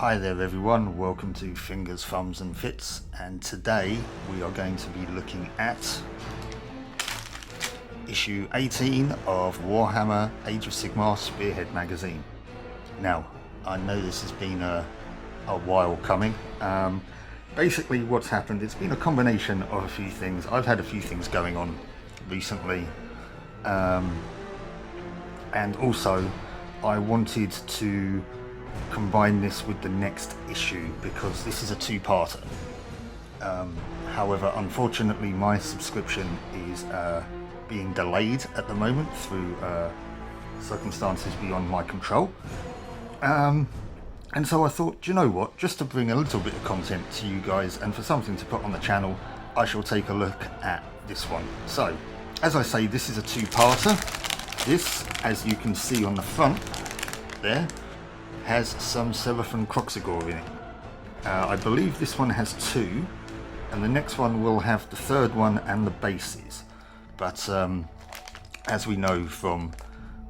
Hi there everyone, welcome to Fingers, Thumbs and Fits, and today we are going to be looking at issue 18 of Warhammer Age of Sigmar Spearhead magazine. Now, I know this has been a while coming. Basically what's happened, it's been a combination of a few things. I've had a few things going on recently, and also I wanted to combine this with the next issue because this is a two-parter. However, unfortunately my subscription is being delayed at the moment through circumstances beyond my control, and so I thought, do you know what, just to bring a little bit of content to you guys and for something to put on the channel, I shall take a look at this one. So as I say, this is a two-parter. This, as you can see on the front there, has some Seraphon Kroxigor in it. I believe this one has two, and the next one will have the third one and the bases. But as we know from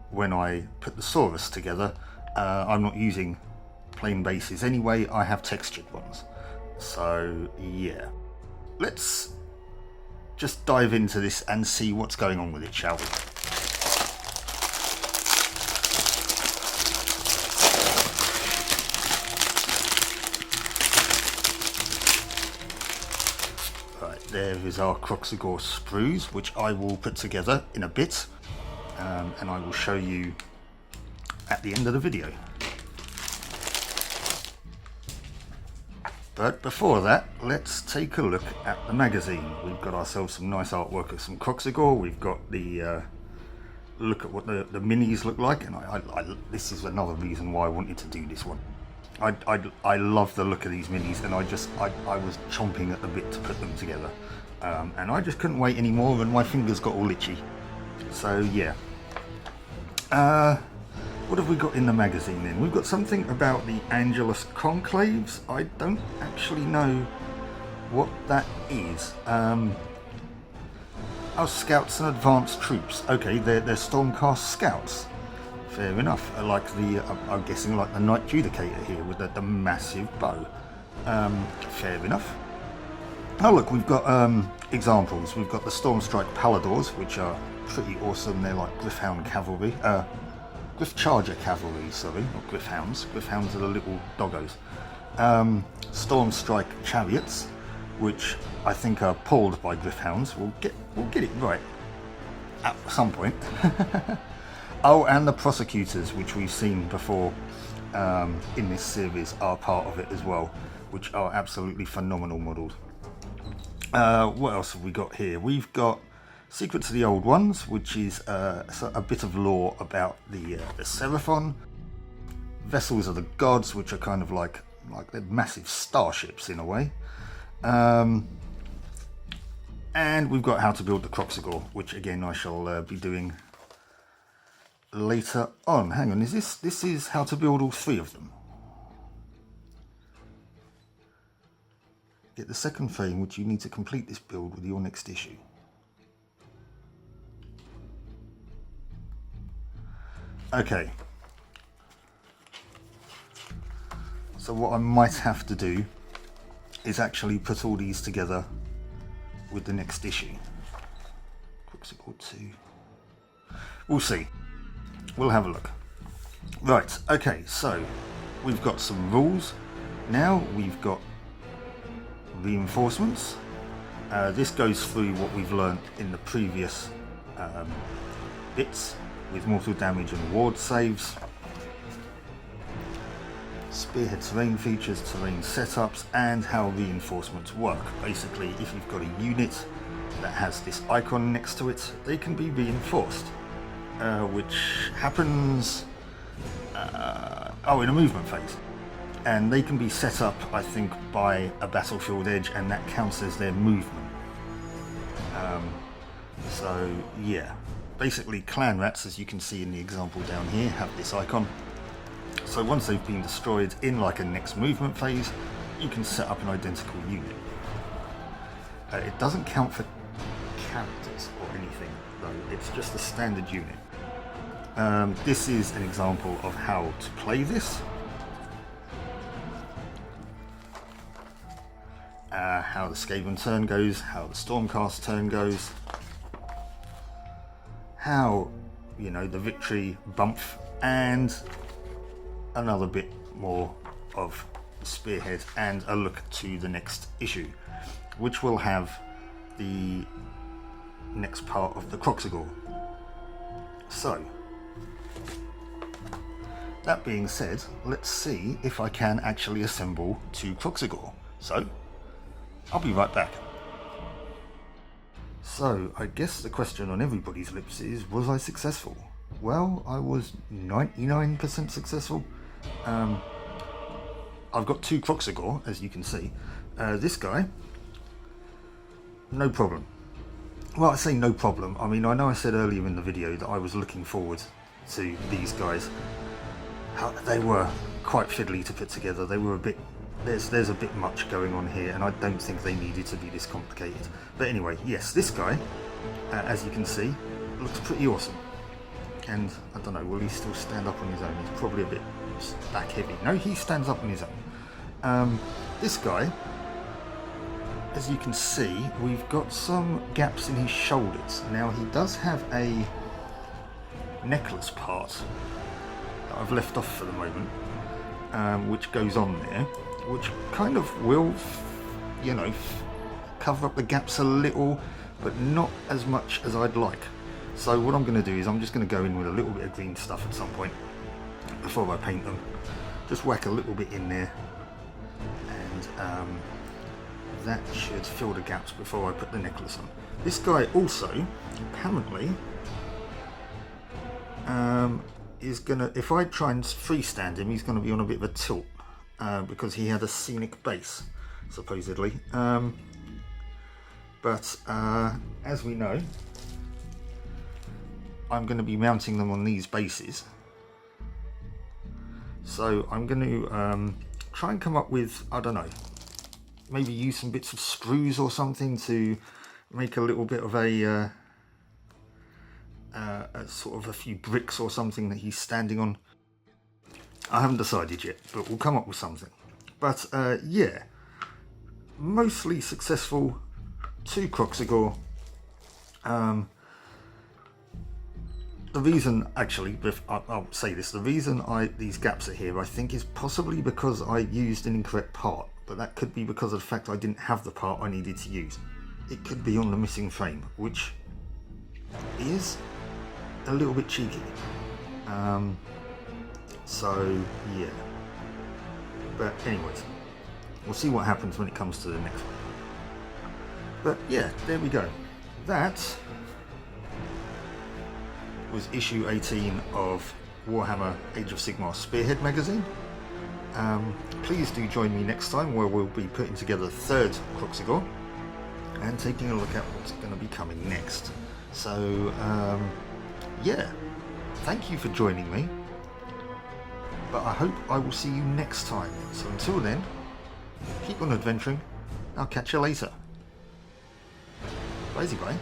when I put the Saurus together, I'm not using plain bases anyway, I have textured ones. So yeah, let's just dive into this and see what's going on with it, shall we? There is our Kroxigor sprues, which I will put together in a bit, and I will show you at the end of the video. But before that, let's take a look at the magazine. We've got ourselves some nice artwork of some Kroxigor. We've got the look at what the minis look like, and this is another reason why I wanted to do this one. I love the look of these minis, and I was chomping at the bit to put them together, and I just couldn't wait anymore, and my fingers got all itchy. So yeah, what have we got in the magazine then? We've got something about the Angelus Conclaves. I don't actually know what that is. Oh, scouts and advanced troops. Okay, they're Stormcast scouts. Fair enough. Like the, I'm guessing like the Knight Judicator here with the massive bow. Fair enough. Oh look, we've got examples. We've got the Stormstrike Paladors, which are pretty awesome. They're like Gryph-hound cavalry. Gryph-charger cavalry, sorry, not Gryph-hounds. Gryph-hounds are the little doggos. Stormstrike Chariots, which I think are pulled by Gryph-hounds. We'll get it right at some point. Oh, and the Prosecutors, which we've seen before in this series, are part of it as well, which are absolutely phenomenal models. What else have we got here? We've got Secrets of the Old Ones, which is a bit of lore about the Seraphon. Vessels of the Gods, which are kind of like they're massive starships in a way. And we've got How to Build the Kroxigor, which again I shall be doing later on. Hang on, is this is how to build all three of them? Get the second frame, which you need to complete this build with your next issue. Okay, so what I might have to do is actually put all these together with the next issue. Kroxigor 2. We'll see. We'll have a look. Right, okay, so we've got some rules. Now we've got reinforcements. This goes through what we've learned in the previous bits with mortal damage and ward saves. Spearhead terrain features, terrain setups, and how reinforcements work. Basically, if you've got a unit that has this icon next to it, they can be reinforced. Which happens in a movement phase, and they can be set up, I think, by a battlefield edge, and that counts as their movement. So yeah, basically clan rats, as you can see in the example down here, have this icon. So once they've been destroyed in like a next movement phase, you can set up an identical unit. It doesn't count for characters or anything though, it's just a standard unit. This is an example of how to play this. how the Skaven turn goes, how the Stormcast turn goes, how, you know, the victory bump, and another bit more of the Spearhead, and a look to the next issue, which will have the next part of the Kroxigor. So, that being said, let's see if I can actually assemble 2 Kroxigor. So, I'll be right back. So, I guess the question on everybody's lips is, was I successful? Well, I was 99% successful. I've got 2 Kroxigor, as you can see. This guy, no problem. Well, I say no problem. I mean, I know I said earlier in the video that I was looking forward to these guys. They were quite fiddly to put together. They were a bit... There's a bit much going on here, and I don't think they needed to be this complicated. But anyway, yes, this guy, as you can see, looks pretty awesome. And, I don't know, will he still stand up on his own? He's probably a bit back heavy. No, he stands up on his own. This guy, as you can see, we've got some gaps in his shoulders. Now, he does have a necklace part that I've left off for the moment, which goes on there, which kind of will, you know, cover up the gaps a little, but not as much as I'd like. So what I'm going to do is I'm just going to go in with a little bit of green stuff at some point before I paint them. Just whack a little bit in there, and that should fill the gaps before I put the necklace on. This guy also, apparently, is gonna, if I try and freestand him, he's gonna be on a bit of a tilt, because he had a scenic base, supposedly. But as we know, I'm going to be mounting them on these bases. So I'm going to try and come up with, I don't know, maybe use some bits of screws or something to make a little bit of a sort of a few bricks or something that he's standing on. I haven't decided yet, but we'll come up with something. But yeah, mostly successful, 2 Kroxigor. The reason, actually, I'll say this, the reason these gaps are here, I think, is possibly because I used an incorrect part, but that could be because of the fact I didn't have the part I needed to use. It could be on the missing frame, which is a little bit cheeky. So, yeah. But anyways, we'll see what happens when it comes to the next one. But yeah, there we go. That was issue 18 of Warhammer Age of Sigmar Spearhead magazine. Please do join me next time, where we'll be putting together the 3rd Kroxigor and taking a look at what's going to be coming next. So yeah, thank you for joining me, but I hope I will see you next time. So until then, keep on adventuring. I'll catch you later. Bye-bye.